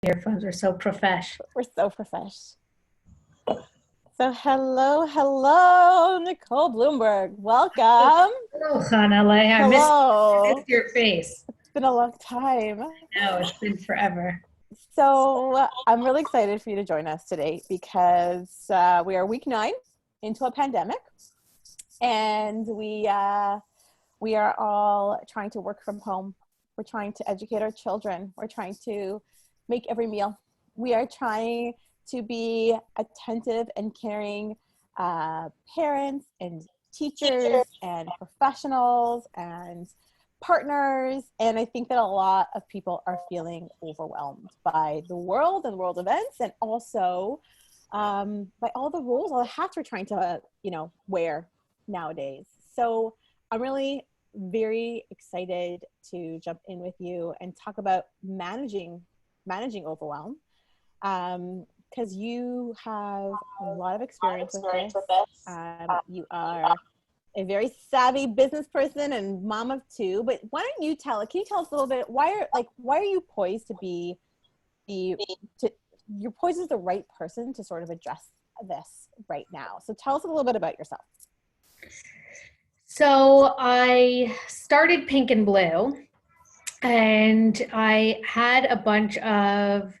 Earphones are so profesh. We're so profesh. So hello, Nicole Bloomberg. Welcome. Hello, Chana. I Hello. missed your face. It's been a long time. No, it's been forever. So I'm really excited for you to join us today because we are week 9 into a pandemic, and we are all trying to work from home. We're trying to educate our children. We're trying to make every meal. We are trying to be attentive and caring parents and teachers and professionals and partners. And I think that a lot of people are feeling overwhelmed by the world and world events, and also by all the roles, all the hats we're trying to, wear nowadays. So I'm really very excited to jump in with you and talk about managing overwhelm, because you have a lot of experience with this. You are a very savvy business person and mom of 2, but why don't you can you tell us a little bit, why are you poised to be you're poised as the right person to sort of address this right now? So tell us a little bit about yourself. So I started Pink and Blue, and I had a bunch of,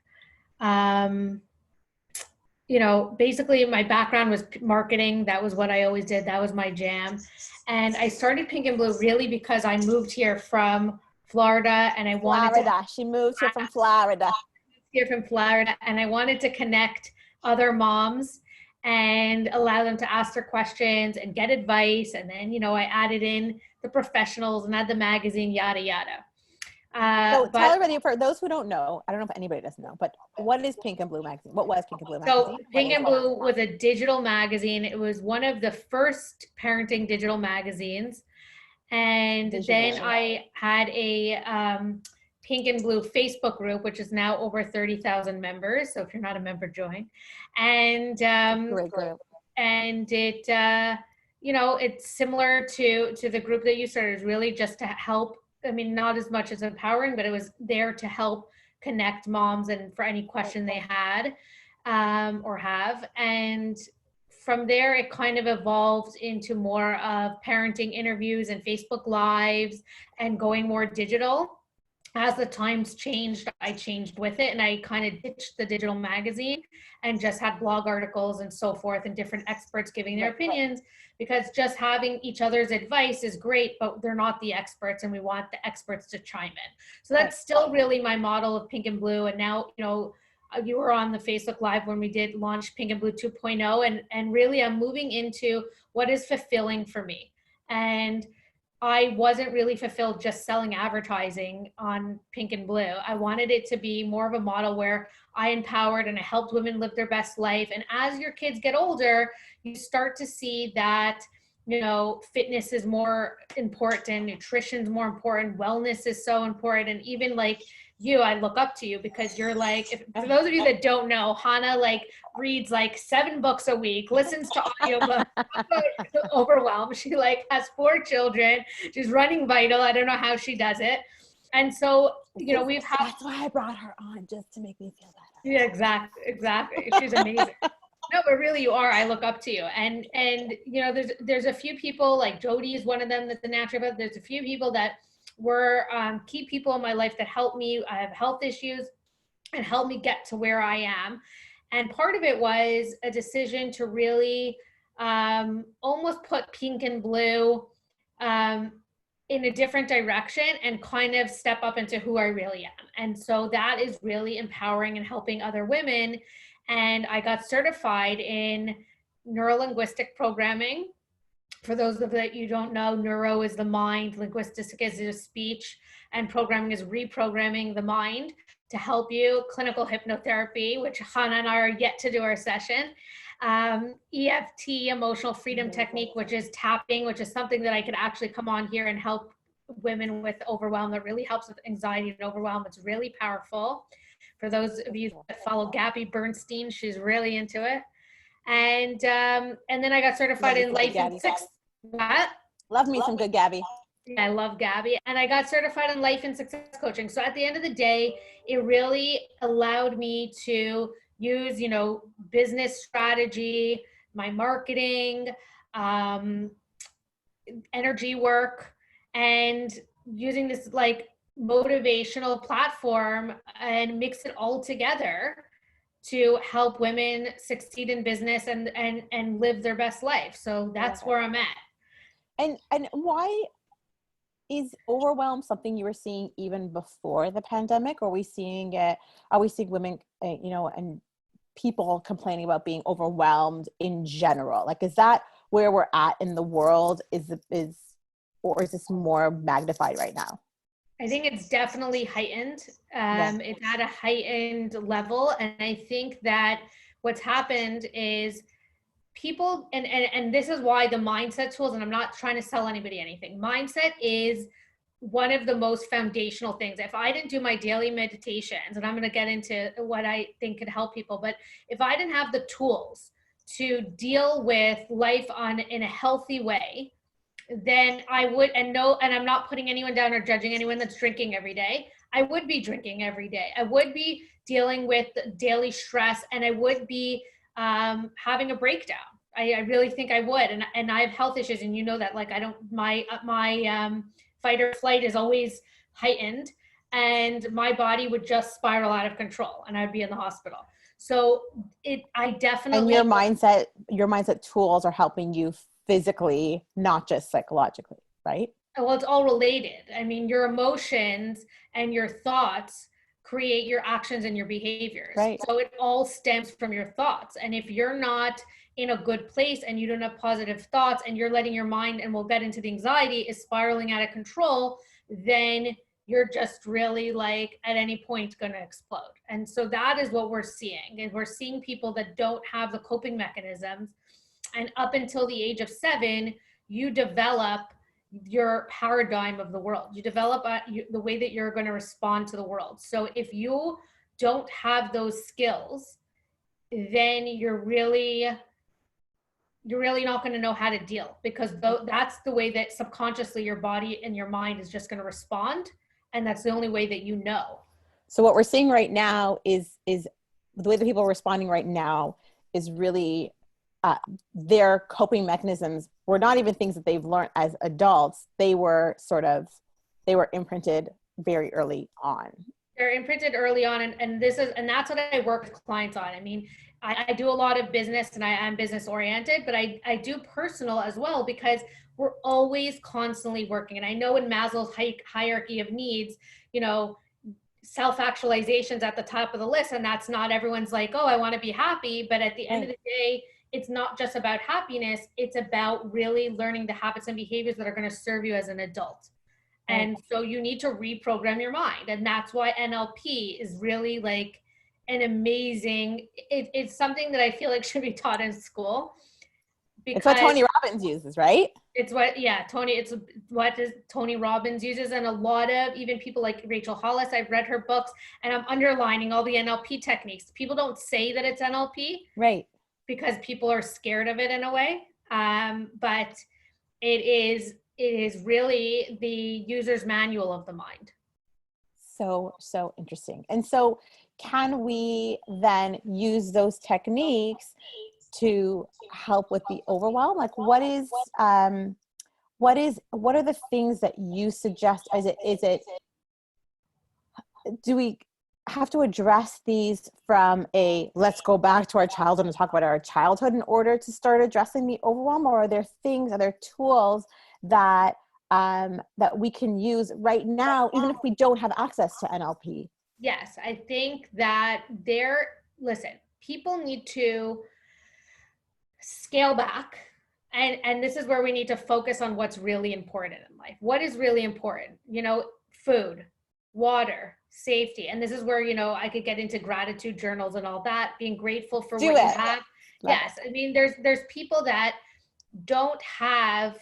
basically my background was marketing. That was what I always did. That was my jam. And I started Pink and Blue really because I moved here from Florida, and I wanted to. She moved here from Florida. And I wanted to connect other moms and allow them to ask their questions and get advice. And then, I added in the professionals and had the magazine, yada, yada. So tell everybody, for those who don't know, I don't know if anybody doesn't know, but what is Pink and Blue magazine? What was Pink and Blue magazine? So Pink and Blue was a digital magazine. It was one of the first parenting digital magazines. And then I had a Pink and Blue Facebook group, which is now over 30,000 members. So if you're not a member, join. And great group. And it, it's similar to the group that you started. It's really just to help. I mean, not as much as empowering, but it was there to help connect moms and for any question they had or have. And from there, it kind of evolved into more of parenting interviews and Facebook Lives and going more digital. As the times changed, I changed with it, and I kind of ditched the digital magazine and just had blog articles and so forth, and different experts giving their opinions, because just having each other's advice is great, but they're not the experts, and we want the experts to chime in. So that's still really my model of Pink and Blue. And now, you were on the Facebook Live when we did launch Pink and Blue 2.0, and really I'm moving into what is fulfilling for me. And I wasn't really fulfilled just selling advertising on Pink and Blue. I wanted it to be more of a model where I empowered and I helped women live their best life. And as your kids get older, you start to see that, fitness is more important, nutrition is more important, wellness is so important. And even like you, I look up to you because you're like, for those of you that don't know, Chana reads 7 books a week, listens to audiobooks, Overwhelm. She has 4 children. She's running Vital. I don't know how she does it. And so, we've had. That's why I brought her on, just to make me feel better. Yeah, exactly. She's amazing. No, but really you are. I look up to you. And there's a few people, like Jody is one of them that's a naturopath. There's a few people that were key people in my life that helped me. I have health issues and helped me get to where I am. And part of it was a decision to really almost put Pink and Blue in a different direction and kind of step up into who I really am. And so that is really empowering and helping other women. And I got certified in neuro-linguistic programming. For those of you don't know, neuro is the mind, linguistic is speech, and programming is reprogramming the mind to help you. Clinical hypnotherapy, which Chana and I are yet to do our session. EFT, emotional freedom technique, which is tapping, which is something that I could actually come on here and help women with overwhelm. That really helps with anxiety and overwhelm. It's really powerful. For those of you that follow Gabby Bernstein, she's really into it. And then I got certified in life in 6. What? Love me some good Gabby. Yeah, I love Gabby. And I got certified in life and success coaching. So at the end of the day, it really allowed me to use, business strategy, my marketing, um, energy work, and using this like motivational platform and mix it all together to help women succeed in business and live their best life. So that's where I'm at. And why is overwhelm something you were seeing even before the pandemic? Or are we seeing women, and people complaining about being overwhelmed in general? Like, is that where we're at in the world? Or is this more magnified right now? I think it's definitely heightened. It's at a heightened level. And I think that what's happened is people, and this is why the mindset tools, and I'm not trying to sell anybody anything. Mindset is one of the most foundational things. If I didn't do my daily meditations, and I'm going to get into what I think could help people, but if I didn't have the tools to deal with life in a healthy way, then I would, and I'm not putting anyone down or judging anyone that's drinking every day. I would be drinking every day. I would be dealing with daily stress, and I would be having a breakdown. I really think I would. And I have health issues, and that, like, I don't, my fight or flight is always heightened, and my body would just spiral out of control and I'd be in the hospital. So I definitely. And your mindset tools are helping you physically, not just psychologically, right? Well, it's all related. I mean, your emotions and your thoughts create your actions and your behaviors. Right. So it all stems from your thoughts. And if you're not in a good place and you don't have positive thoughts, and you're letting your mind, and we'll get into the anxiety, is spiraling out of control, then you're just really, like, at any point going to explode. And so that is what we're seeing. And we're seeing people that don't have the coping mechanisms. And up until the age of 7, you develop your paradigm of the world. You develop the way that you're going to respond to the world. So if you don't have those skills, then you're really not going to know how to deal, because that's the way that subconsciously your body and your mind is just going to respond. And that's the only way that you know. So what we're seeing right now is the way that people are responding right now is really their coping mechanisms were not even things that they've learned as adults. They were imprinted very early on. They're imprinted early on. And that's what I work with clients on. I mean, I do a lot of business, and I am business oriented, but I do personal as well, because we're always constantly working. And I know in Maslow's hierarchy of needs, self-actualization's at the top of the list, and that's not everyone's like, oh, I want to be happy. But at the end of the day, it's not just about happiness. It's about really learning the habits and behaviors that are going to serve you as an adult. And so you need to reprogram your mind. And that's why NLP is really like an amazing, it's something that I feel like should be taught in school. It's what Tony Robbins uses, right? Right. Because people are scared of it in a way. But it is really the user's manual of the mind. So interesting. And so can we then use those techniques to help with the overwhelm? Like what are the things that you suggest? Do we have to address these from let's go back to our childhood and talk about our childhood in order to start addressing the overwhelm? Or are there tools that we can use right now, even if we don't have access to NLP? Yes, I think that people need to scale back. And this is where we need to focus on what's really important in life. What is really important? Food, water, safety. And this is where, I could get into gratitude journals and all that, being grateful for what you have. Yes. I mean, there's people that don't have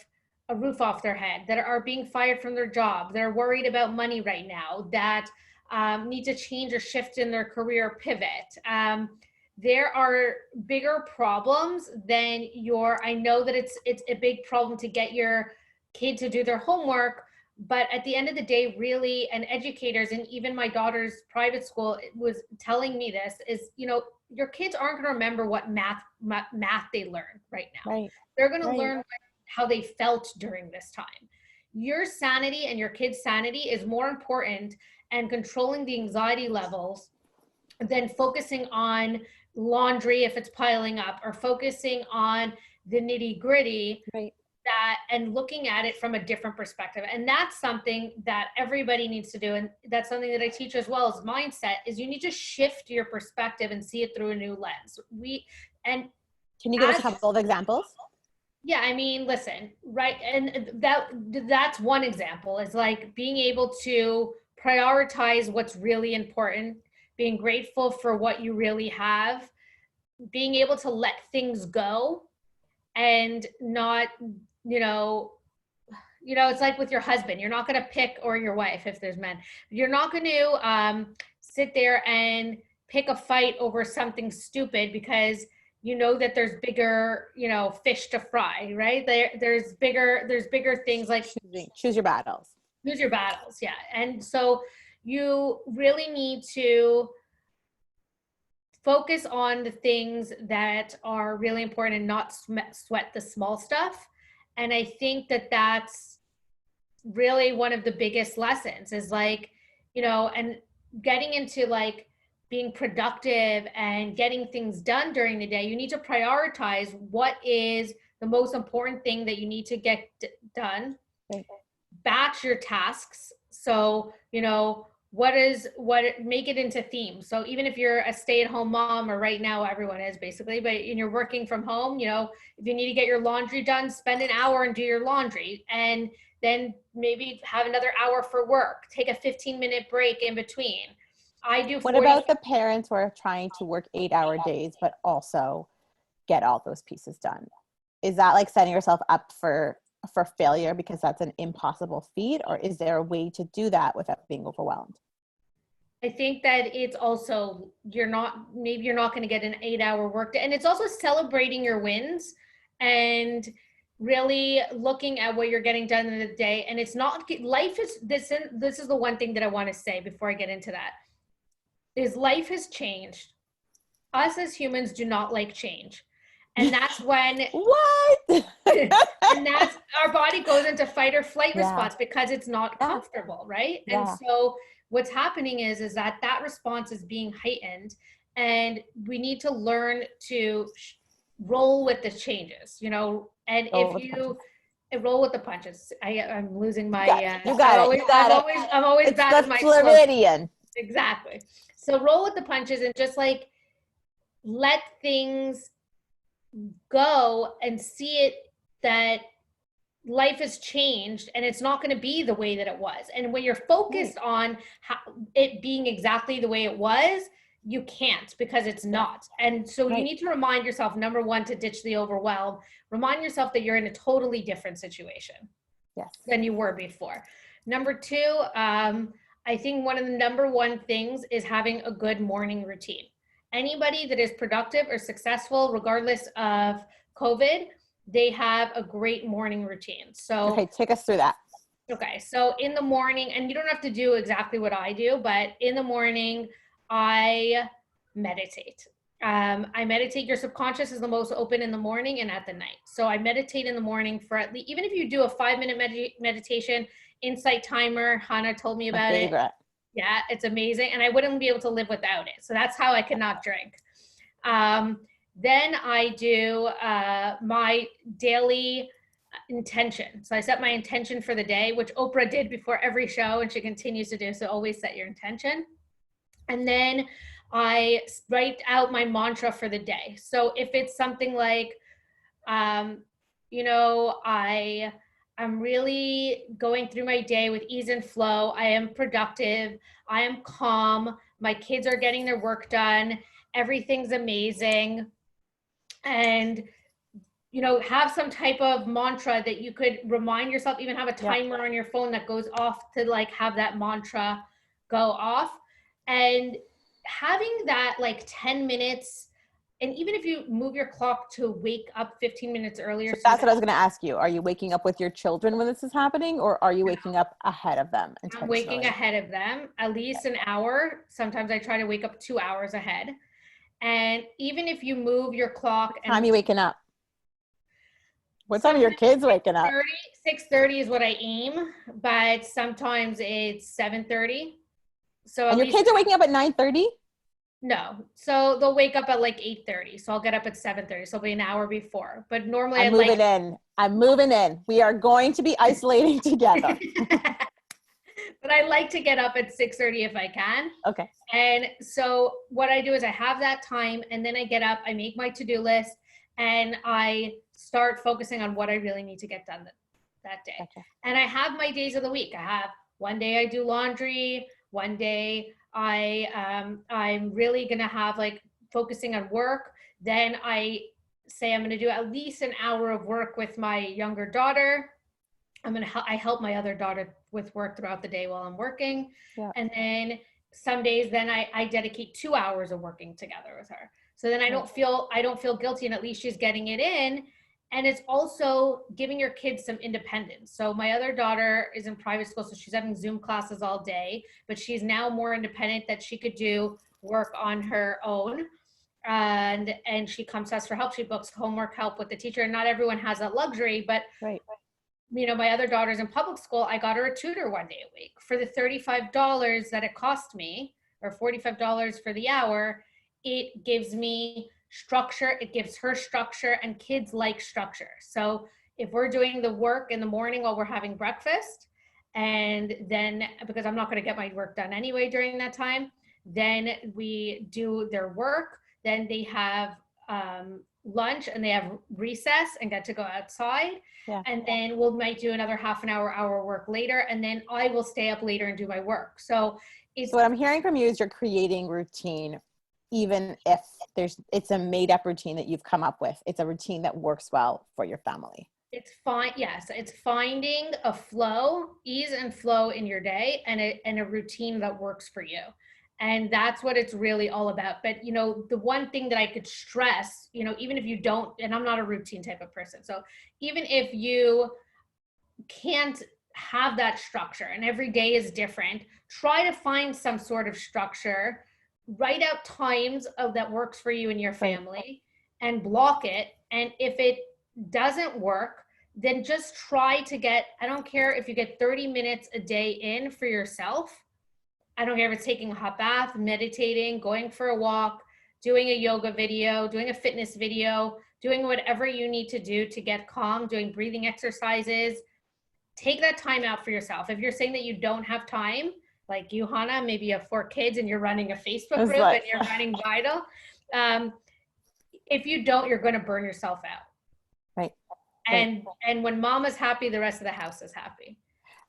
a roof off their head, that are being fired from their job. They're worried about money right now, that need to change or shift in their career pivot. There are bigger problems than I know that it's a big problem to get your kid to do their homework, But at the end of the day, really, and educators, and even my daughter's private school was telling me this, is, your kids aren't going to remember what math they learned right now. Right. They're going to Right. learn how they felt during this time. Your sanity and your kids' sanity is more important, and controlling the anxiety levels, than focusing on laundry if it's piling up, or focusing on the nitty gritty. Right. And looking at it from a different perspective. And that's something that everybody needs to do. And that's something that I teach as well as mindset, is you need to shift your perspective and see it through a new lens. Can you give us a couple of examples? Yeah, I mean, listen, right. And that's one example, is like being able to prioritize what's really important, being grateful for what you really have, being able to let things go, and not, it's like with your husband, you're not going to pick, or your wife, if there's men, you're not going to sit there and pick a fight over something stupid, because that there's bigger, fish to fry, right? There's bigger things, like choose your battles. Choose your battles, yeah. And so you really need to focus on the things that are really important, and not sweat the small stuff. And I think that that's really one of the biggest lessons, is like, and getting into like being productive and getting things done during the day. You need to prioritize what is the most important thing that you need to get done. Right. Batch your tasks. So, make it into themes. So even if you're a stay-at-home mom, or right now everyone is basically, but you're working from home, if you need to get your laundry done, spend an hour and do your laundry, and then maybe have another hour for work. Take a 15-minute break in between. What about the parents who are trying to work 8-hour days, but also get all those pieces done? Is that like setting yourself up for failure, because that's an impossible feat? Or is there a way to do that without being overwhelmed? I think that it's also, maybe you're not going to get an 8-hour work day. And it's also celebrating your wins, and really looking at what you're getting done in the day. And it's not, life is, this is the one thing that I want to say before I get into that, is life has changed. Us as humans do not like change. And that's when what? And that's, our body goes into fight or flight response, because it's not comfortable, right? Yeah. And so what's happening is that response is being heightened, and we need to learn to roll with the changes, and roll with the punches. I'm losing my, you got it. I'm always bad with my Floridian. Exactly. So roll with the punches, and just like let things go, and see it, that life has changed, and it's not going to be the way that it was. And when you're focused on it being exactly the way it was, you can't, because it's not. And so you need to remind yourself, number one, to ditch the overwhelm. Remind yourself that you're in a totally different situation than you were before. Number two, I think one of the number one things is having a good morning routine. Anybody that is productive or successful, regardless of COVID, they have a great morning routine. So okay, take us through that. Okay, so in the morning, and you don't have to do exactly what I do, but in the morning, I meditate. I meditate. Your subconscious is the most open in the morning and at the night. So I meditate in the morning for at least, even if you do a 5-minute meditation, Insight Timer, Chana told me about it. Yeah, it's amazing. And I wouldn't be able to live without it. So that's how I could not drink. Then I do my daily intention. So I set my intention for the day, which Oprah did before every show, and she continues to do. So always set your intention. And then I write out my mantra for the day. So if it's something like, I'm really going through my day with ease and flow. I am productive. I am calm. My kids are getting their work done. Everything's amazing. And, have some type of mantra that you could remind yourself, even have a timer on your phone that goes off to like have that mantra go off. And having that like 10 minutes And even if you move your clock to wake up 15 minutes earlier. So that's what I was going to ask you. Are you waking up with your children when this is happening, or are you waking up ahead of them I'm waking intentionally? ahead of them at least an hour. Sometimes I try to wake up 2 hours ahead. And even if you move your clock, What time are you waking up? What time are your sometimes kids waking up? 6:30 is what I aim, but sometimes it's 7:30. So And at your least kids are waking up at 9:30? no. So they'll wake up at like 8:30. So I'll get up at 7:30. So it'll be an hour before. But normally I'm moving in. I'm moving in. We are going to be isolating together. But I like to get up at 6:30 if I can. Okay. And so what I do is I have that time, and then I get up, I make my to-do list, and I start focusing on what I really need to get done that day. Gotcha. And I have my days of the week. I have one day I do laundry, one day I'm really gonna have like focusing on work. Then I say I'm gonna do at least an hour of work with my younger daughter. I help my other daughter with work throughout the day while I'm working. Yeah. And then some days then I dedicate 2 hours of working together with her. So then I don't feel guilty, and at least she's getting it in. And it's also giving your kids some independence. So my other daughter is in private school, so she's having Zoom classes all day, but she's now more independent that she could do work on her own. And she comes to us for help. She books homework help with the teacher. And not everyone has that luxury, but Right. you know, my other daughter's in public school. I got her a tutor one day a week for the $35 that it cost me, or $45 for the hour. It gives me structure. It gives her structure, and kids like structure. So if we're doing the work in the morning while we're having breakfast, and then because I'm not going to get my work done anyway during that time, then we do their work. Then they have lunch, and they have recess and get to go outside. Yeah. And then we might do another half an hour work later, and then I will stay up later and do my work. So what I'm hearing from you is you're creating routine, even if it's a made up routine that you've come up with. It's a routine that works well for your family. It's fine. Yes. It's finding a flow, ease and flow in your day, and a routine that works for you. And that's what it's really all about. But, you know, the one thing that I could stress, you know, even if you don't, and I'm not a routine type of person. So even if you can't have that structure and every day is different, try to find some sort of structure, write out times that works for you and your family, and block it. And if it doesn't work, then just try to get, I don't care if you get 30 minutes a day in for yourself. I don't care if it's taking a hot bath, meditating, going for a walk, doing a yoga video, doing a fitness video, doing whatever you need to do to get calm, doing breathing exercises. Take that time out for yourself. If you're saying that you don't have time, like you, Chana, maybe you have 4 kids and you're running a Facebook group and you're running Vital. If you don't, you're going to burn yourself out. Right. And when mama's happy, the rest of the house is happy.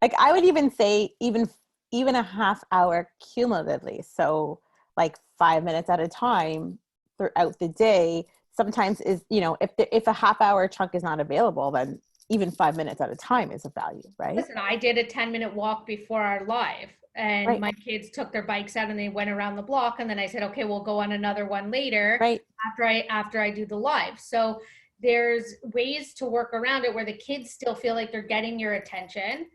Like I would even say even a half hour cumulatively. So like 5 minutes at a time throughout the day sometimes is, you know, if a half hour chunk is not available, then even 5 minutes at a time is of value, right? Listen, I did a 10-minute walk before our live, and my kids took their bikes out and they went around the block. And then I said, okay, we'll go on another one later after I do the live. So there's ways to work around it where the kids still feel like they're getting your attention.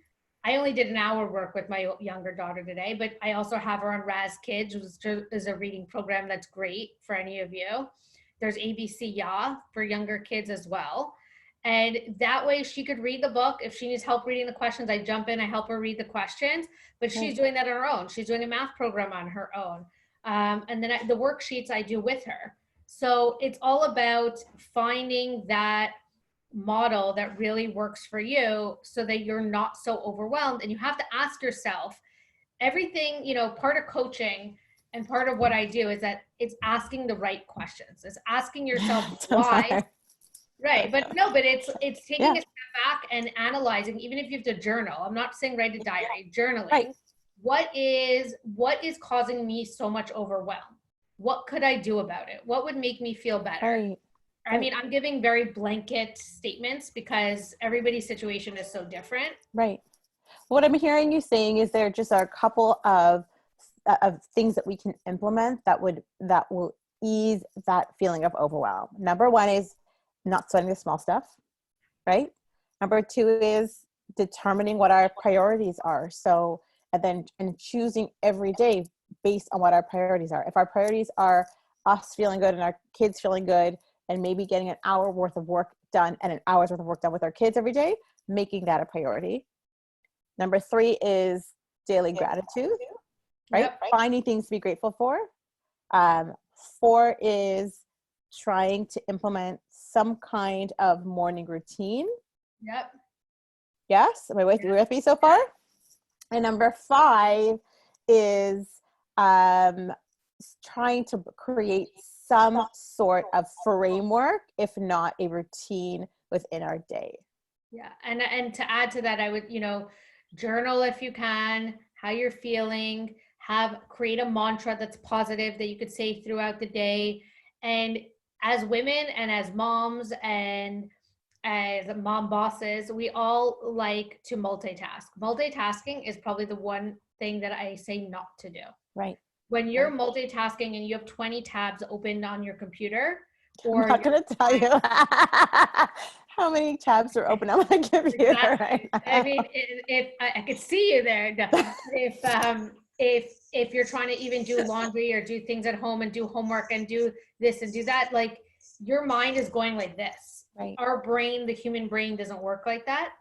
I only did an hour work with my younger daughter today, but I also have her on Raz Kids, which is a reading program that's great for any of you. There's ABC Ya for younger kids as well. And that way she could read the book. If she needs help reading the questions, I jump in, I help her read the questions, but she's doing that on her own. She's doing a math program on her own. And then the worksheets I do with her. So it's all about finding that model that really works for you so that you're not so overwhelmed. And you have to ask yourself everything, you know, part of coaching and part of what I do is that it's asking the right questions. It's asking yourself why. Right. But it's taking a step back and analyzing, even if you have to journal. I'm not saying write a diary, journaling. Right. What is causing me so much overwhelm? What could I do about it? What would make me feel better? Right. I mean, I'm giving very blanket statements because everybody's situation is so different. Right. What I'm hearing you saying is there just are a couple of things that we can implement that will ease that feeling of overwhelm. Number one is not sweating the small stuff, right? Number two is determining what our priorities are. So, and choosing every day based on what our priorities are. If our priorities are us feeling good and our kids feeling good, and maybe getting an hour worth of work done and an hour's worth of work done with our kids every day, making that a priority. Number three is daily gratitude, right? Yep. Finding things to be grateful for. Four is trying to implement some kind of morning routine. Yep. Yes? Am I with me so far? And number five is trying to create some sort of framework, if not a routine within our day. Yeah. And to add to that, I would, journal if you can, how you're feeling, create a mantra that's positive that you could say throughout the day. And as women and as moms and as mom bosses, we all like to multitask. Multitasking is probably the one thing that I say not to do. Right. When you're multitasking and you have 20 tabs open on your computer, or I'm not going to tell you how many tabs are open on my computer. Exactly. Right? I mean, if I could see you there, if you're trying to even do laundry or do things at home and do homework and do this and do that, like your mind is going like this. Right. Our brain, the human brain, doesn't work like that,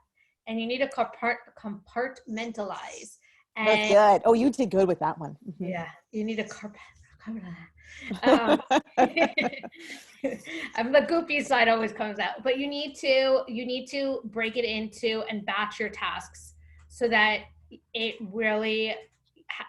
and you need to compartmentalize. And that's good. Oh, you did good with that one. Mm-hmm. Yeah, you need a I'm the goopy side always comes out, but you need to break it into and batch your tasks so that it really,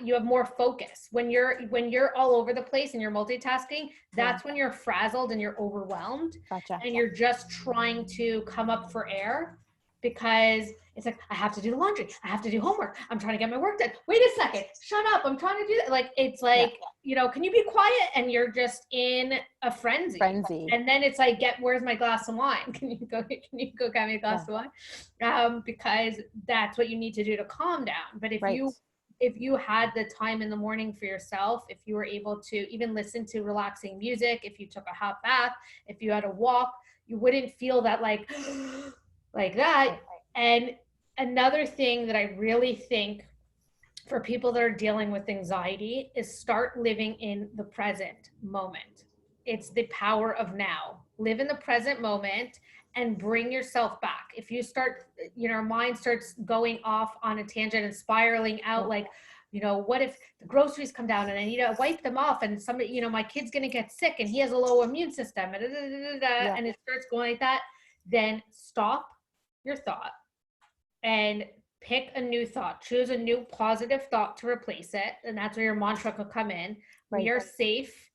you have more focus. When you're all over the place and you're multitasking, that's when you're frazzled and you're overwhelmed. Gotcha. And you're just trying to come up for air, because it's like, I have to do the laundry, I have to do homework, I'm trying to get my work done, wait a second, shut up, I'm trying to do that. Like, it's like, can you be quiet? And you're just in a frenzy. And then it's like, where's my glass of wine? Can you go get me a glass of wine? Because that's what you need to do to calm down. But if you had the time in the morning for yourself, if you were able to even listen to relaxing music, if you took a hot bath, if you had a walk, you wouldn't feel that like that. And another thing that I really think for people that are dealing with anxiety is start living in the present moment. It's the power of now. Live in the present moment and bring yourself back. If you start, mind starts going off on a tangent and spiraling out, like, what if the groceries come down and I need to wipe them off and somebody, my kid's going to get sick and he has a low immune system and it starts going like that, then stop your thought and pick a new thought. Choose a new positive thought to replace it. And that's where your mantra could come in. Right. We are safe.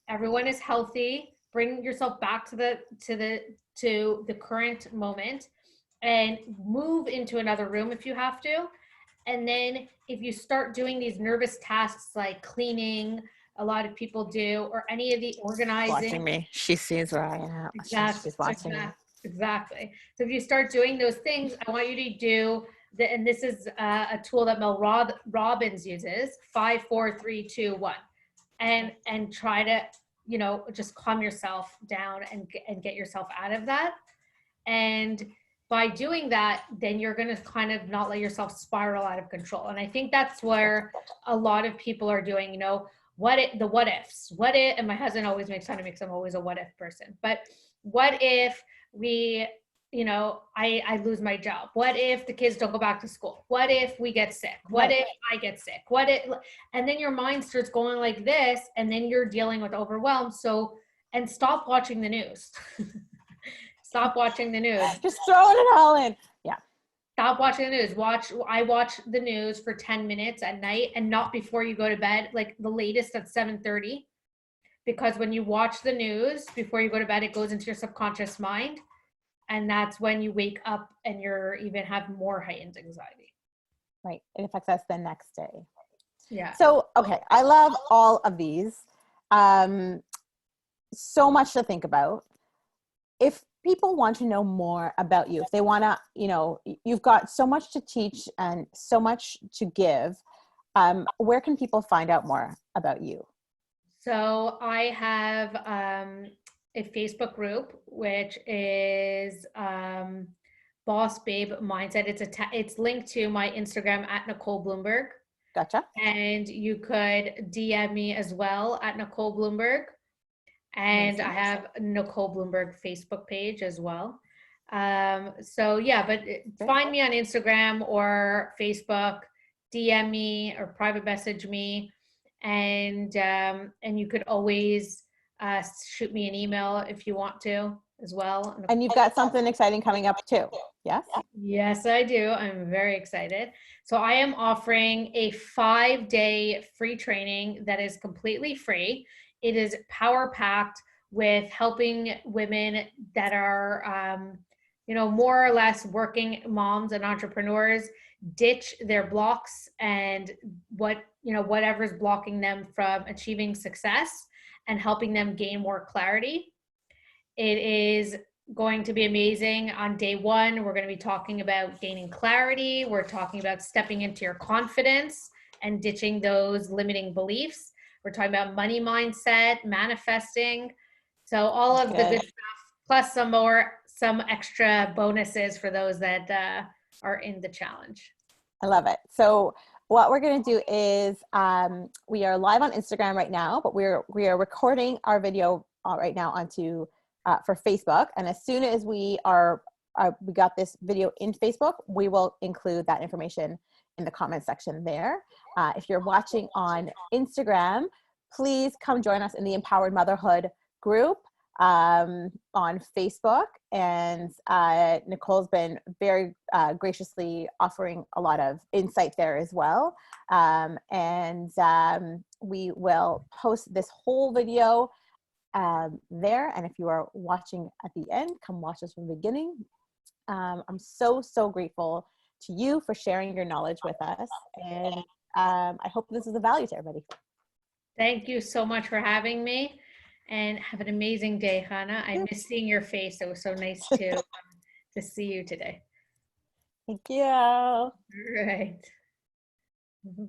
Everyone is healthy. Bring yourself back to the current moment and move into another room if you have to. And then if you start doing these nervous tasks like cleaning, a lot of people do, or any of the organizing. Watching me. She sees where I am. Exactly. She's watching me. Exactly. So if you start doing those things, I want you to do and this is a tool that Mel Robbins uses, 5, 4, 3, 2, 1, and try to, just calm yourself down and get yourself out of that. And by doing that, then you're going to kind of not let yourself spiral out of control. And I think that's where a lot of people are doing, the what ifs, and my husband always makes fun of me because I'm always a what if person, but what if we, I lose my job? What if the kids don't go back to school? What if we get sick? What if I get sick? And then your mind starts going like this, and then you're dealing with overwhelm. So, and stop watching the news. Stop watching the news. Just throwing it all in. Yeah. Stop watching the news. I watch the news for 10 minutes at night, and not before you go to bed, like the latest at 7:30. Because when you watch the news before you go to bed, it goes into your subconscious mind. And that's when you wake up and you're even have more heightened anxiety. Right. It affects us the next day. Yeah. So, okay. I love all of these. So much to think about. If people want to know more about you, if they want to, you've got so much to teach and so much to give, where can people find out more about you? So I have a Facebook group, which is Boss Babe Mindset. It's linked to my Instagram at Nicole Bloomberg. Gotcha. And you could DM me as well at Nicole Bloomberg. And Amazing. I have Nicole Bloomberg Facebook page as well. So yeah, but find me on Instagram or Facebook, DM me or private message me, and you could always shoot me an email if you want to as well. And you've got something exciting coming up too. Yes? Yes, I do. I'm very excited. So I am offering a 5-day free training that is completely free. It is power packed with helping women that are, more or less working moms and entrepreneurs ditch their blocks and whatever's blocking them from achieving success and helping them gain more clarity. It is going to be amazing. On day one, we're going to be talking about gaining clarity. We're talking about stepping into your confidence and ditching those limiting beliefs. We're talking about money mindset, manifesting. So all of the good stuff, plus some extra bonuses for those that are in the challenge. I love it. So what we're going to do is we are live on Instagram right now, but we are recording our video right now onto for Facebook. And as soon as we got this video in Facebook, we will include that information in the comment section there. If you're watching on Instagram, please come join us in the Empowered Motherhood group on Facebook. And Nicole's been very graciously offering a lot of insight there as well. We will post this whole video there. And if you are watching at the end, come watch us from the beginning. I'm so grateful to you for sharing your knowledge with us. And I hope this is of value to everybody. Thank you so much for having me, and have an amazing day, Chana. I miss seeing your face. It was so nice to see you today. Thank you. All right. Bye.